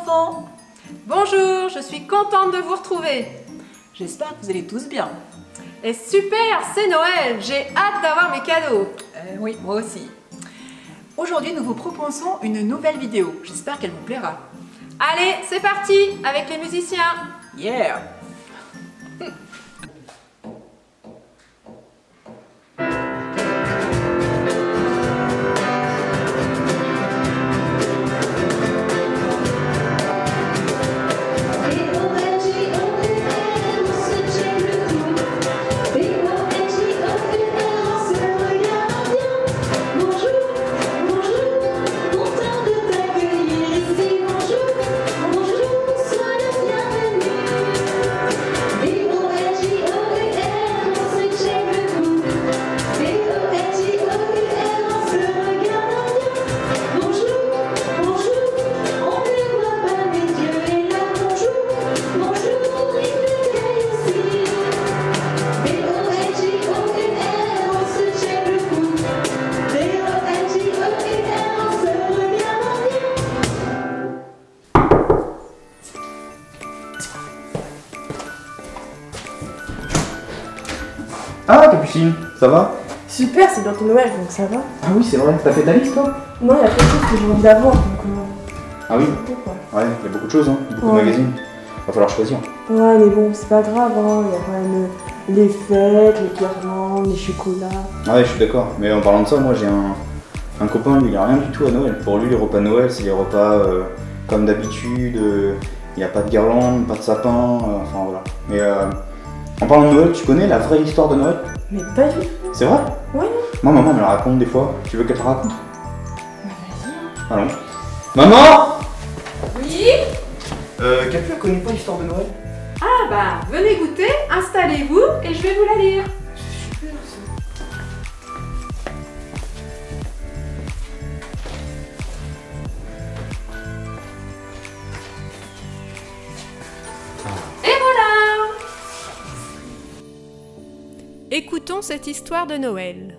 enfants. Bonjour, je suis contente de vous retrouver. J'espère que vous allez tous bien. Et super, c'est Noël, j'ai hâte d'avoir mes cadeaux. Oui, moi aussi. Aujourd'hui, nous vous proposons une nouvelle vidéo. J'espère qu'elle vous plaira. Allez, c'est parti avec les musiciens. Yeah! Ah, Capucine, ça va? Super, c'est bientôt Noël, donc ça va. Ah oui, c'est vrai, t'as fait ta liste toi? Non, il y a plein de choses que j'ai envie d'avoir, donc Ah oui? pourquoi? Ouais, il y a beaucoup de choses, hein, beaucoup Ouais. de magazines. Va falloir choisir. Ouais, mais bon, c'est pas grave, hein. Il y a quand même les fêtes, les guirlandes, les chocolats. Ah ouais, je suis d'accord, mais en parlant de ça, moi j'ai un copain, lui, il a rien du tout à Noël. Pour lui, les repas de Noël, c'est les repas comme d'habitude, il n'y a pas de guirlande, pas de sapin, enfin voilà. Mais en parlant de Noël, tu connais la vraie histoire de Noël? Mais pas du tout. C'est vrai? Ouais, Moi, maman me la raconte des fois. Tu veux qu'elle te la raconte? bah vas-y. Allons. Maman! Oui? Capu, elle connaît pas l'histoire de Noël? Ah bah, venez goûter, installez-vous et je vais vous la lire. Et voilà! Écoutons cette histoire de Noël.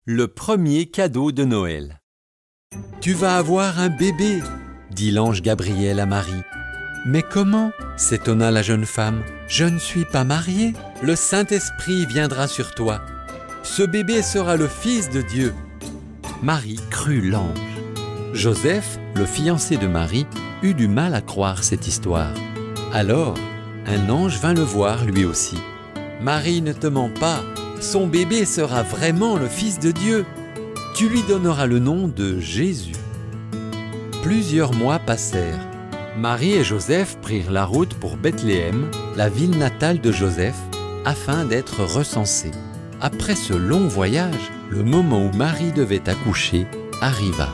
Le premier cadeau de Noël. Tu vas avoir un bébé, dit l'ange Gabriel à Marie. Mais comment? S'étonna la jeune femme. Je ne suis pas mariée. Le Saint-Esprit viendra sur toi. Ce bébé sera le Fils de Dieu. Marie crut l'ange. Joseph, le fiancé de Marie, eut du mal à croire cette histoire. Alors, un ange vint le voir lui aussi. Marie ne te ment pas. Son bébé sera vraiment le Fils de Dieu. Tu lui donneras le nom de Jésus. Plusieurs mois passèrent. Marie et Joseph prirent la route pour Bethléem, la ville natale de Joseph, afin d'être recensés. Après ce long voyage, le moment où Marie devait accoucher arriva.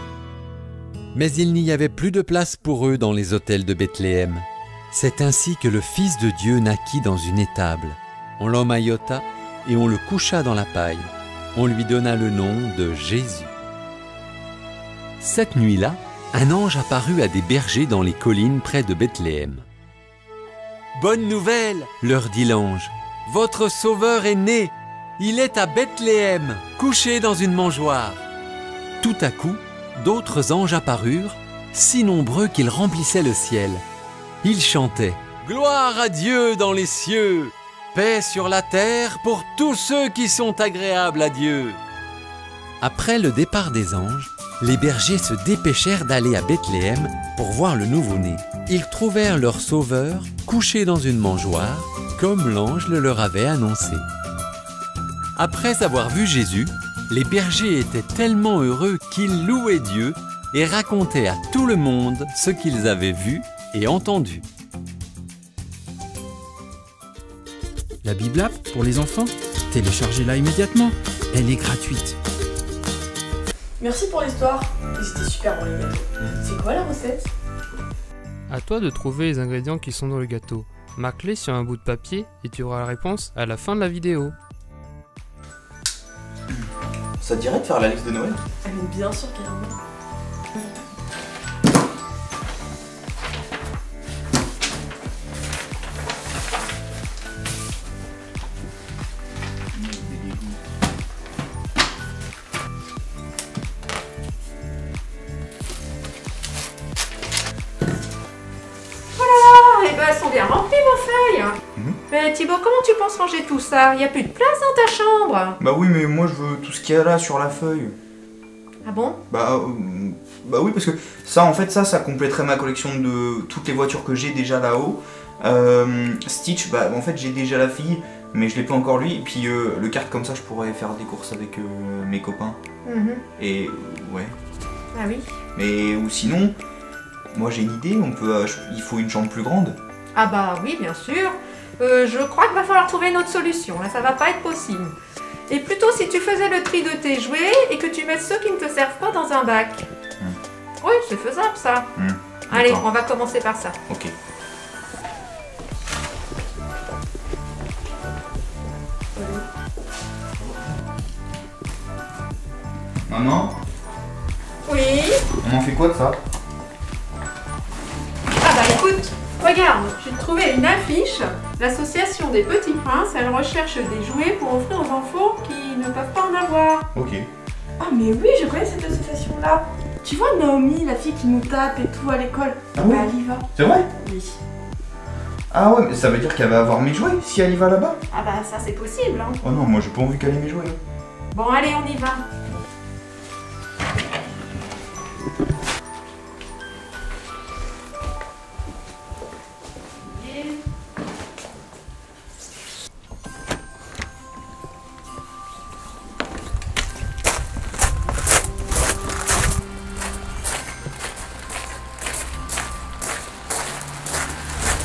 Mais il n'y avait plus de place pour eux dans les hôtels de Bethléem. C'est ainsi que le Fils de Dieu naquit dans une étable. On l'emmaillota et on le coucha dans la paille. On lui donna le nom de Jésus. Cette nuit-là, un ange apparut à des bergers dans les collines près de Bethléem. « Bonne nouvelle, leur dit l'ange, votre sauveur est né. Il est à Bethléem, couché dans une mangeoire. » Tout à coup, d'autres anges apparurent, si nombreux qu'ils remplissaient le ciel. Ils chantaient « Gloire à Dieu dans les cieux, paix sur la terre pour tous ceux qui sont agréables à Dieu. » Après le départ des anges, les bergers se dépêchèrent d'aller à Bethléem pour voir le nouveau-né. Ils trouvèrent leur sauveur couché dans une mangeoire, comme l'ange le leur avait annoncé. Après avoir vu Jésus, les bergers étaient tellement heureux qu'ils louaient Dieu et racontaient à tout le monde ce qu'ils avaient vu et entendu. La Bible App pour les enfants, téléchargez-la immédiatement, elle est gratuite. Merci pour l'histoire. C'était super bon les gâteaux. C'est quoi la recette? À toi de trouver les ingrédients qui sont dans le gâteau. Marque-les sur un bout de papier et tu auras la réponse à la fin de la vidéo. Ça te dirait de faire la liste de Noël? Ah mais bien sûr carrément. elles sont bien remplies vos feuilles. Mais Thibaut, comment tu penses ranger tout ça? Il n'y a plus de place dans ta chambre. Bah oui, mais moi je veux tout ce qu'il y a là sur la feuille. Ah bon? Bah oui, parce que ça, en fait, ça compléterait ma collection de toutes les voitures que j'ai déjà là-haut. Stitch, bah en fait j'ai déjà la fille, mais je l'ai pas encore lui. Et puis le kart comme ça, je pourrais faire des courses avec mes copains. Et ouais. Ah oui. Mais ou sinon, moi j'ai une idée. Il faut une chambre plus grande. Ah bah oui, bien sûr. Je crois qu'il va falloir trouver une autre solution. Là, ça va pas être possible. Et plutôt si tu faisais le tri de tes jouets et que tu mettes ceux qui ne te servent pas dans un bac. Oui, c'est faisable ça. Allez, on va commencer par ça. Ok. Maman, Oui. on en fait quoi de ça? Ah bah écoute, regarde, j'ai trouvé une affiche. L'association des Petits Princes, elle recherche des jouets pour offrir aux enfants qui ne peuvent pas en avoir. Ok. Ah mais oui, je connais cette association-là. Tu vois Naomi, la fille qui nous tape et tout à l'école? Ah ouais? Elle y va. C'est vrai? Oui. Ah ouais, mais ça veut dire qu'elle va avoir mes jouets si elle y va là-bas? Ah bah ça c'est possible, hein. Oh non, moi j'ai pas envie qu'elle ait mes jouets. Bon allez, on y va.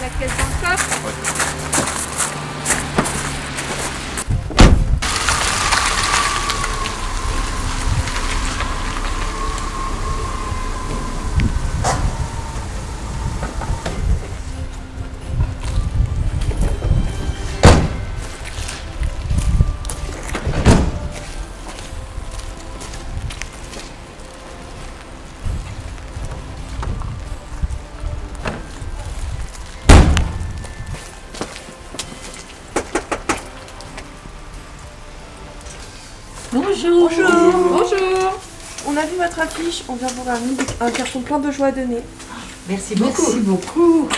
Laquelle dans le coffre? Bonjour. Bonjour. On a vu votre affiche, on vient vous ramener un carton plein de joie à donner. Merci beaucoup. Merci beaucoup.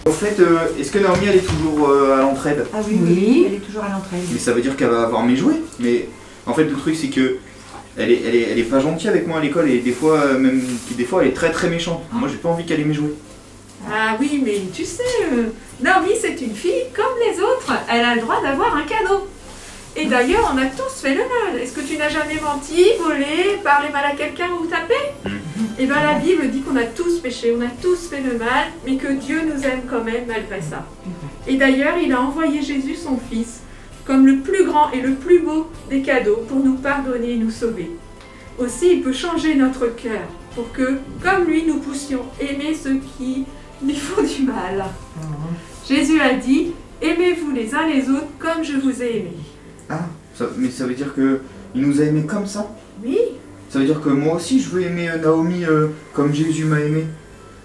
Au fait, est-ce que Naomi elle est toujours à l'entraide? Ah oui, Oui. elle est toujours à l'entrée. Mais ça veut dire qu'elle va avoir mes jouets. Mais en fait le truc c'est que elle est pas gentille avec moi à l'école et des fois elle est très très méchante. Moi j'ai pas envie qu'elle ait mes jouets. Ah oui, mais tu sais, Naomi c'est une fille comme les autres. Elle a le droit d'avoir un cadeau. Et d'ailleurs, on a tous fait le mal. Est-ce que tu n'as jamais menti, volé, parlé mal à quelqu'un ou tapé? Eh bien, la Bible dit qu'on a tous péché, on a tous fait le mal, mais que Dieu nous aime quand même malgré ça. Et d'ailleurs, il a envoyé Jésus, son Fils, comme le plus grand et le plus beau des cadeaux pour nous pardonner et nous sauver. Aussi, il peut changer notre cœur pour que, comme lui, nous puissions aimer ceux qui lui font du mal. Jésus a dit, aimez-vous les uns les autres comme je vous ai aimés. Ah, mais ça veut dire que il nous a aimés comme ça? Oui. Ça veut dire que moi aussi je veux aimer Naomi comme Jésus m'a aimé.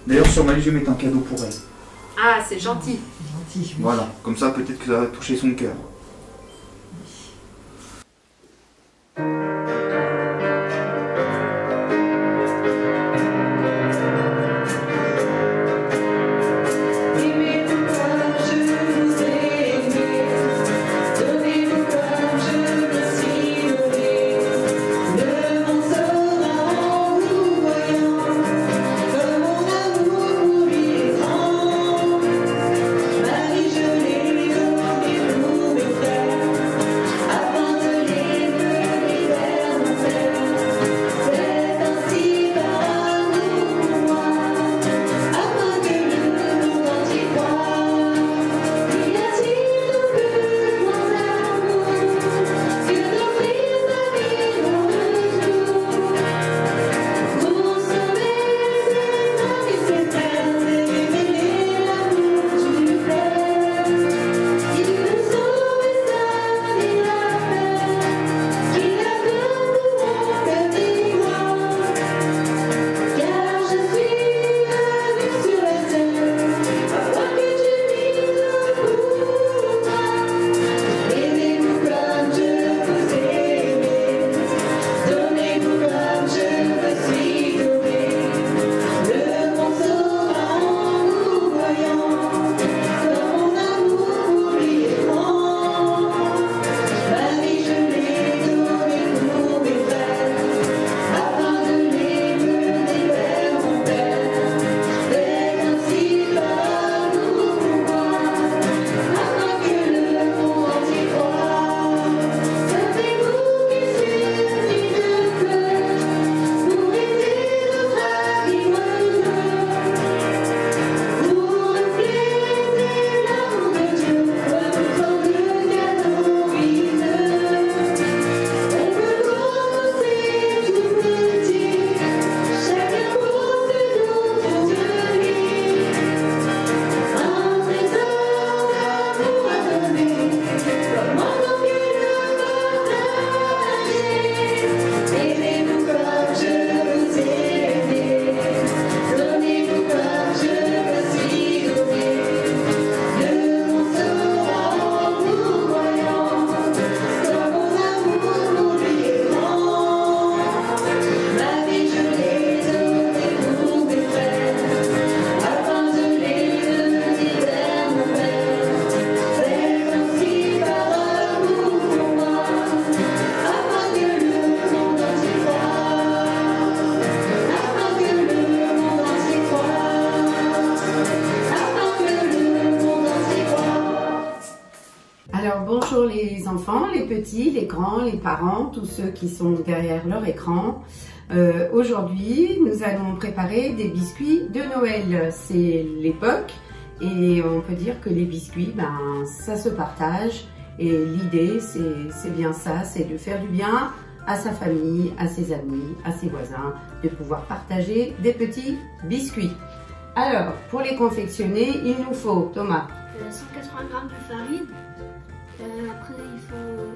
D'ailleurs sur ma liste je vais mettre un cadeau pour elle. Ah, c'est gentil. Voilà, comme ça peut-être que ça va toucher son cœur. enfants, les petits, les grands, les parents, tous ceux qui sont derrière leur écran. Aujourd'hui, nous allons préparer des biscuits de Noël. C'est l'époque et on peut dire que les biscuits, ben, ça se partage. Et l'idée, c'est bien ça, c'est de faire du bien à sa famille, à ses amis, à ses voisins, de pouvoir partager des petits biscuits. Alors, pour les confectionner, il nous faut, Thomas, 180 g de farine. Après, il faut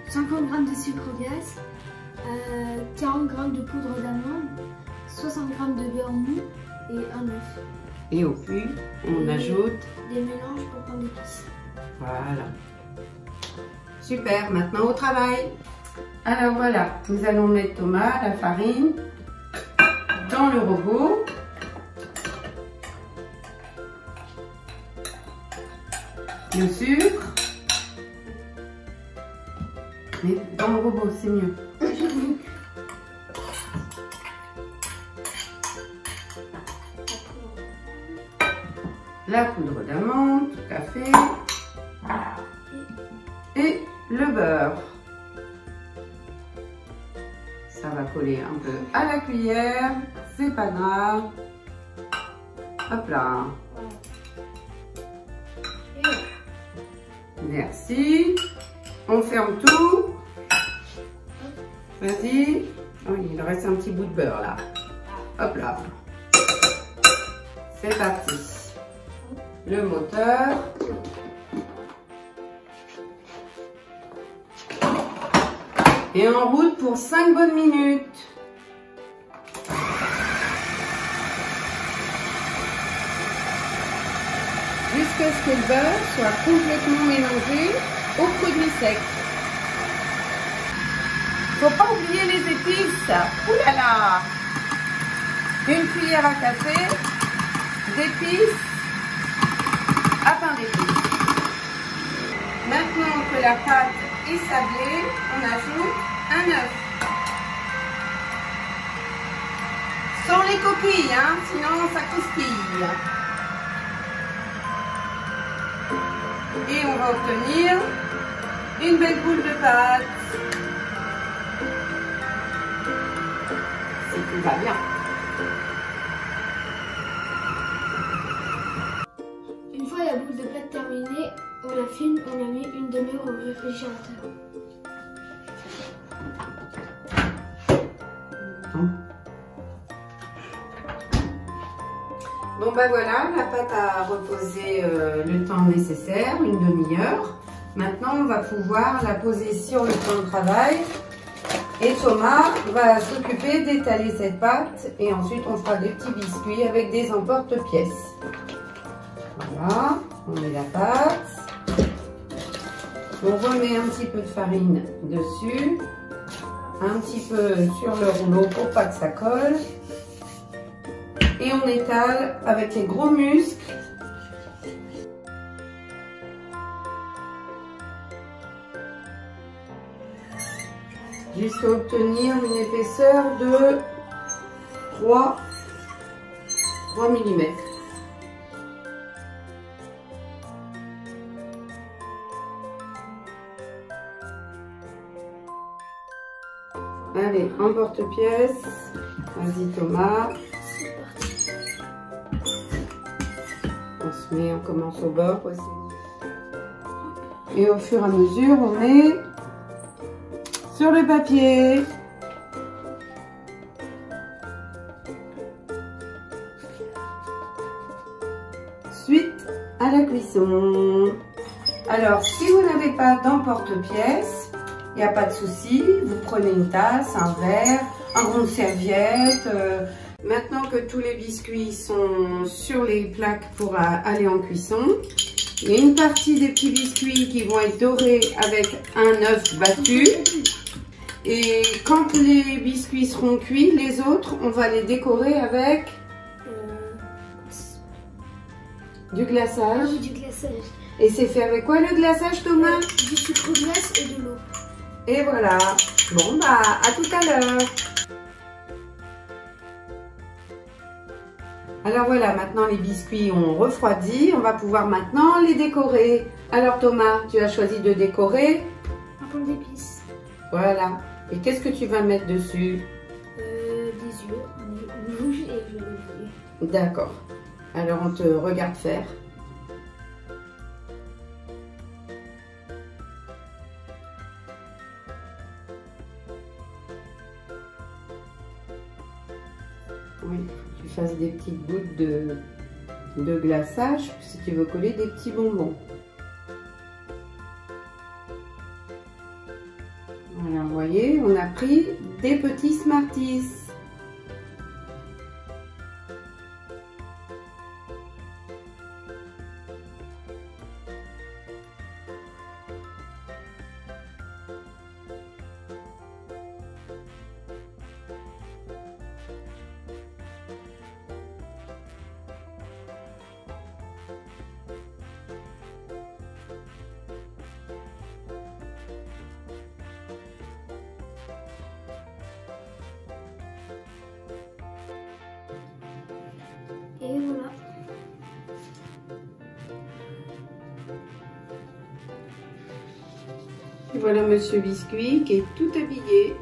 50 g de sucre glace, 40 g de poudre d'amande, 60 g de beurre mou et un œuf. Et au plus, on ajoute des mélanges pour pain d'épices. Voilà. Super, maintenant au travail. Alors voilà, nous allons mettre, Thomas, la farine dans le robot. Le sucre. Mais dans le robot, c'est mieux. La poudre d'amande, tout à fait. Et le beurre. Ça va coller un peu à la cuillère, c'est pas grave. Hop là. Merci. On ferme tout. Vas-y. Oh, il reste un petit bout de beurre là. Hop là. C'est parti. Le moteur. Et en route pour 5 bonnes minutes. Jusqu'à ce que le beurre soit complètement mélangé au produit sec. Faut pas oublier les épices. Ouh là là! Une cuillère à café d'épices à pain d'épices. Maintenant que la pâte est sablée, on ajoute un œuf. Sans les coquilles, hein, sinon ça croustille. Et on va obtenir une belle boule de pâte. Si tout va bien. Une fois la boule de pâte terminée, on la filme, on la met une demi-heure au réfrigérateur. Bon ben voilà, la pâte a reposé le temps nécessaire, une demi-heure. Maintenant, on va pouvoir la poser sur le plan de travail. Et Thomas va s'occuper d'étaler cette pâte. Et ensuite, on fera des petits biscuits avec des emporte-pièces. Voilà, on met la pâte. On remet un petit peu de farine dessus. Un petit peu sur le rouleau pour pas que ça colle. Et on étale avec les gros muscles. Jusqu'à obtenir une épaisseur de 3 mm. Allez, emporte-pièce. Vas-y Thomas. On commence au bord aussi. Et au fur et à mesure, on met sur le papier. Suite à la cuisson. Alors, si vous n'avez pas d'emporte-pièce, il n'y a pas de souci. Vous prenez une tasse, un verre, un rond de serviette. Maintenant que tous les biscuits sont sur les plaques pour aller en cuisson, il y a une partie des petits biscuits qui vont être dorés avec un œuf battu. Et quand les biscuits seront cuits, les autres, on va les décorer avec du glaçage. Oui, du glaçage. Et c'est fait avec quoi le glaçage, Thomas? Du sucre glace et de l'eau. Et voilà. Bon, bah, à tout à l'heure. Alors voilà, maintenant les biscuits ont refroidi, on va pouvoir maintenant les décorer. Alors Thomas, tu as choisi de décorer Un pomme d'épices. Voilà. Et qu'est-ce que tu vas mettre dessus? Des yeux, un rouge et je vais. D'accord. Alors on te regarde faire. Oui, faut que tu fasses des petites gouttes de glaçage si tu veux coller des petits bonbons. Voilà, vous voyez, on a pris des petits Smarties. Et voilà. Et voilà Monsieur Biscuit qui est tout habillé.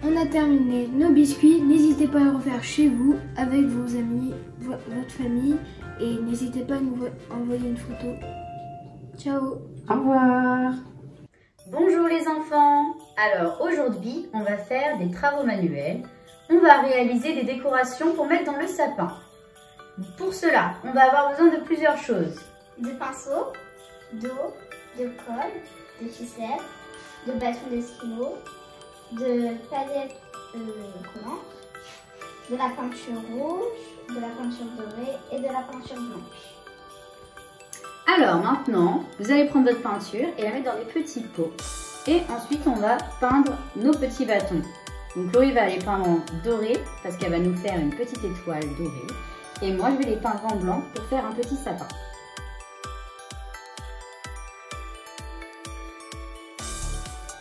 On a terminé nos biscuits. N'hésitez pas à le refaire chez vous, avec vos amis, votre famille. Et n'hésitez pas à nous envoyer une photo. Ciao. Au revoir. Bonjour les enfants. Alors aujourd'hui, on va faire des travaux manuels. On va réaliser des décorations pour mettre dans le sapin. Pour cela, on va avoir besoin de plusieurs choses. De pinceaux, d'eau, de colle, de ficelle, de bâtons d'esquimaux, de paillettes collantes, de la peinture rouge, de la peinture dorée et de la peinture blanche. Alors maintenant, vous allez prendre votre peinture et la mettre dans des petits pots. Et ensuite, on va peindre nos petits bâtons. Donc Laurie va les peindre en doré parce qu'elle va nous faire une petite étoile dorée. Et moi, je vais les peindre en blanc pour faire un petit sapin.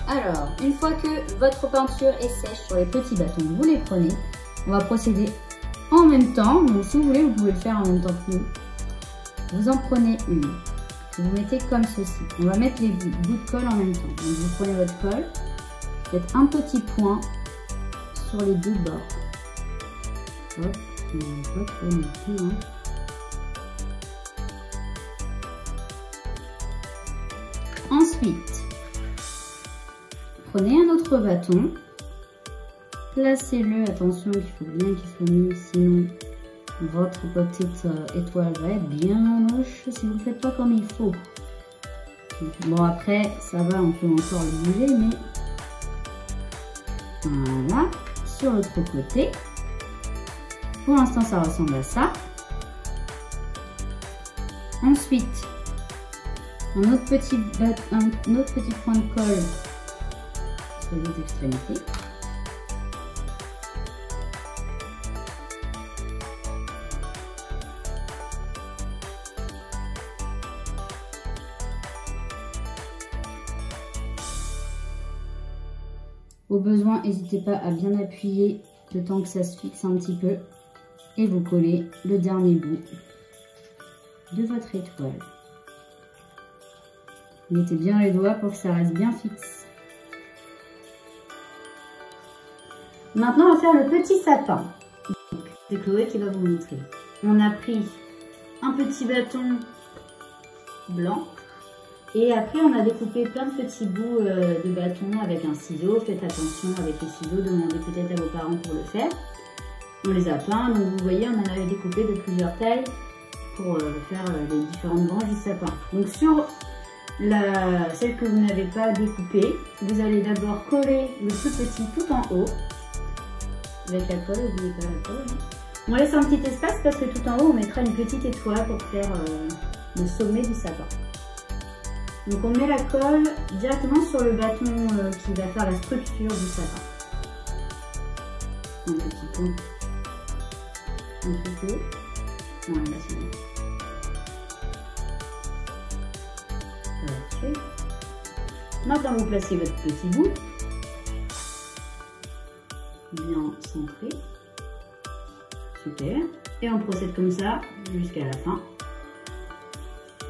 Alors, une fois que votre peinture est sèche sur les petits bâtons, vous les prenez. On va procéder en même temps. Donc si vous voulez, vous pouvez le faire en même temps que nous. Vous en prenez une. Vous mettez comme ceci. On va mettre les bouts de colle en même temps. Donc vous prenez votre colle, faites un petit point sur les deux bords. Hop, on va pas trop non plus, hein. Ensuite, prenez un autre bâton, placez-le, attention il faut bien qu'il soit mis, sinon votre petite étoile va être bien moche si vous ne le faites pas comme il faut. Donc, bon après ça va, on peut encore le bouger, mais voilà, sur l'autre côté. Pour l'instant ça ressemble à ça. Ensuite, un autre petit point de colle sur les extrémités. Au besoin, n'hésitez pas à bien appuyer le temps que ça se fixe un petit peu et vous collez le dernier bout de votre étoile. Mettez bien les doigts pour que ça reste bien fixe. Maintenant, on va faire le petit sapin. C'est Chloé qui va vous montrer. On a pris un petit bâton blanc. Et après, on a découpé plein de petits bouts de bâton avec un ciseau. Faites attention avec les ciseaux, demandez peut-être à vos parents pour le faire. On les a peints, donc vous voyez, on en avait découpé de plusieurs tailles pour faire les différentes branches du sapin. Donc sur celle que vous n'avez pas découpée, vous allez d'abord coller le plus petit tout en haut. Avec la colle, n'oubliez pas la colle. On laisse un petit espace parce que tout en haut, on mettra une petite étoile pour faire le sommet du sapin. Donc on met la colle directement sur le bâton qui va faire la structure du sapin. Un petit peu. Un petit peu. Voilà, là c'est bien. Là-dessus. Maintenant vous placez votre petit bout. Bien centré. Super. Et on procède comme ça jusqu'à la fin,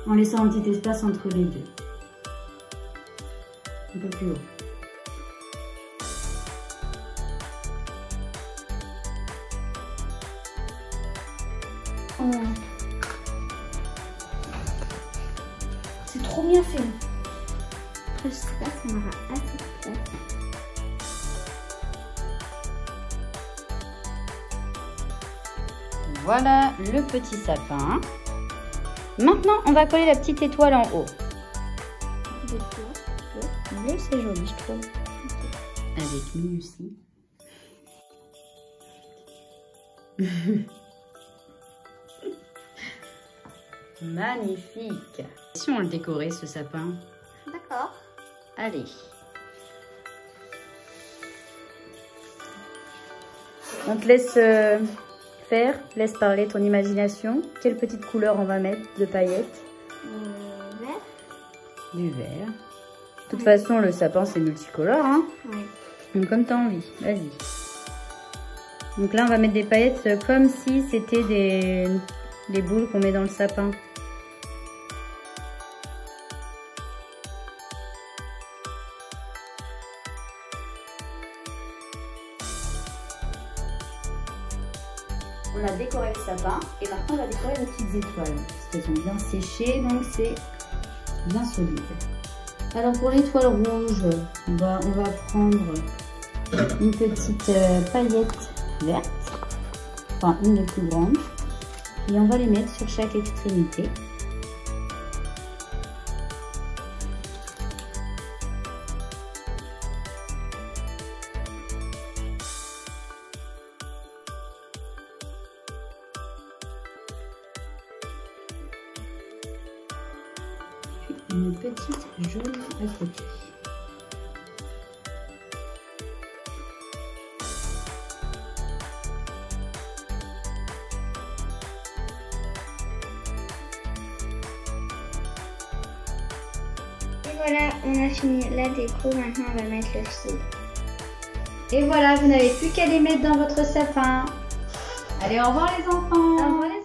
en laissant un petit espace entre les deux. Un peu plus haut. C'est trop bien fait. Après, je sais pas si on aura assez de place. Voilà le petit sapin. Maintenant, on va coller la petite étoile en haut. Bleu, c'est joli, je trouve. Avec minutie. Magnifique. Si on le décorait, ce sapin? D'accord. Allez. On te laisse faire, laisse parler ton imagination. Quelle petite couleur on va mettre de paillettes? Vert. Du vert. De toute façon, le sapin, c'est multicolore, hein? Oui. Donc, comme tu as envie, vas-y. Donc là, on va mettre des paillettes comme si c'était des boules qu'on met dans le sapin. On a décoré le sapin et maintenant on va décorer les petites étoiles. Parce qu'elles sont bien séchées, donc c'est bien solide. Alors pour l'étoile rouge, on va prendre une petite paillette verte, enfin une des plus grandes, et on va les mettre sur chaque extrémité. Une petite jaune à côté. Et voilà, on a fini la déco. Maintenant, on va mettre le fil. Et voilà, vous n'avez plus qu'à les mettre dans votre sapin. Allez, au revoir les enfants. Au revoir les enfants.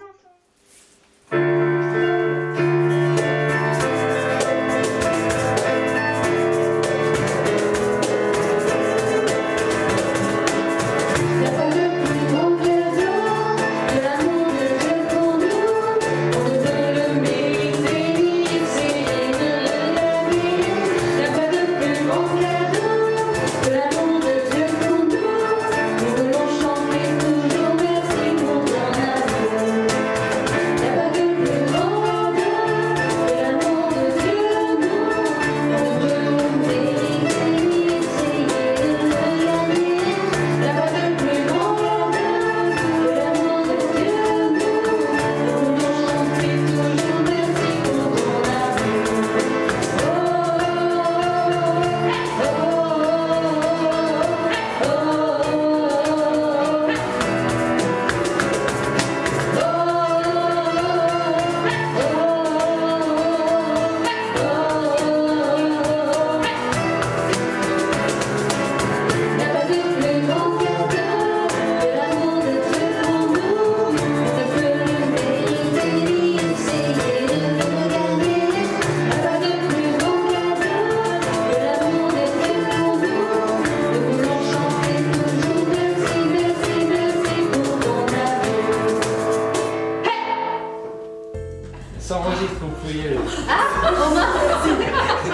Ça enregistre, vous pouvez y aller. Ah, Romain,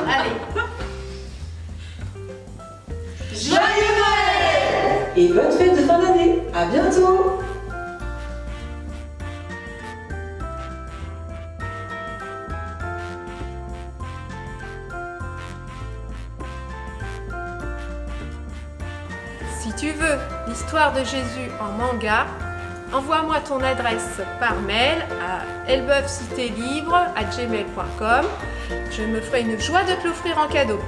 allez. Joyeux Noël et bonne fête de fin d'année. À bientôt. Si tu veux l'histoire de Jésus en manga, envoie-moi ton adresse par mail à elbeufcitélibre@gmail.com. Je me ferai une joie de te l'offrir en cadeau.